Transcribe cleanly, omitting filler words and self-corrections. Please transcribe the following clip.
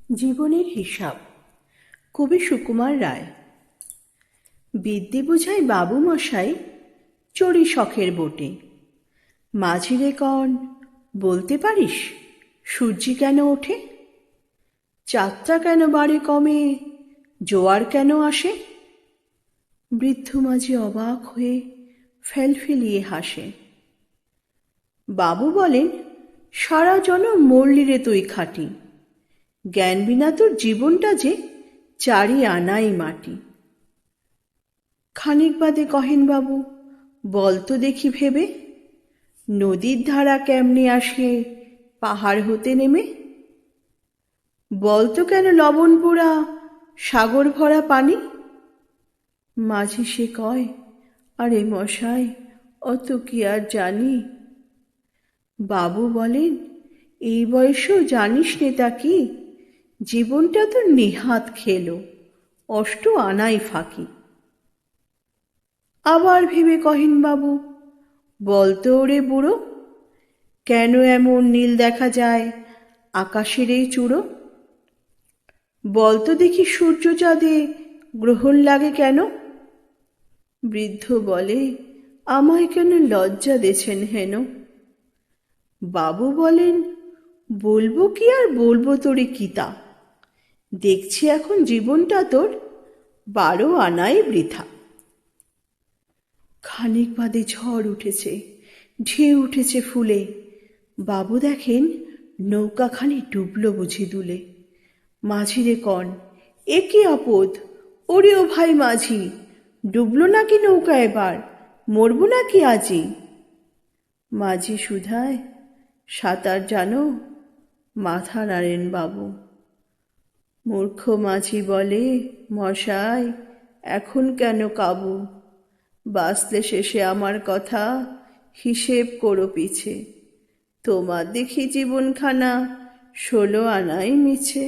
জীবনের হিসাব। কবি সুকুমার রায়। বিদ্যে বুঝাই বাবু মশাই, চড়ি শখের বোটে। মাঝিরে কন, বলতে পারিস সূর্যি কেন ওঠে? যাত্রা কেন বাড়ে কমে, জোয়ার কেন আসে? বৃদ্ধ মাঝি অবাক হয়ে ফেলফেলিয়ে হাসে। বাবু বলেন, সারা জনম মরলি রে তুই খাটি, জ্ঞান বিনা তোর জীবনটা যে চারি আনাই মাটি। খানিক বাদে কহেন বাবু, বল তো দেখি ভেবে, নদীর ধারা কেমনে আসে পাহাড় হতে নেমে? বল তো কেন লবণ পোড়া সাগর ভরা পানি? মাঝি সে কয়, আরে মশাই, অত কি আর জানি। বাবু বলেন, এই বয়সেও জানিস নে তা কি, জীবনটা তো নেহাত খেলো, অষ্ট আনাই ফাঁকি। আবার ভেবে কহেন বাবু, বলতো ওরে বুড়ো, কেন এমন নীল দেখা যায় আকাশের এই চূড়ো? বলতো দেখি সূর্য চাঁদে গ্রহণ লাগে কেন? বৃদ্ধ বলে, আমায় কেন লজ্জা দেছেন হেন? বাবু বলেন, বলবো কি আর বলবো তোরে কিতা, দেখছি এখন জীবনটা তোর 12 আনাই বৃথা। খানিক বাদে ঝড় উঠেছে, ঢেউ উঠেছে ফুলে। বাবু দেখেন নৌকাখানি ডুবলো বুঝি দুলে। মাঝিরে কন, এ কি আপদ, ওরে ও ভাই মাঝি, ডুবলো নাকি নৌকা এবার, মরবো নাকি আজি? মাঝি শুধায়, সাঁতার জানো? মাথা নাড়েন বাবু। মূর্খ মাঝি বলে, মশাই এখন কেন কাবু, বাঁচলে শেষে আমার কথা হিসেব করো পিছে, তোমার দেখি জীবনখানা 16 আনাই মিছে।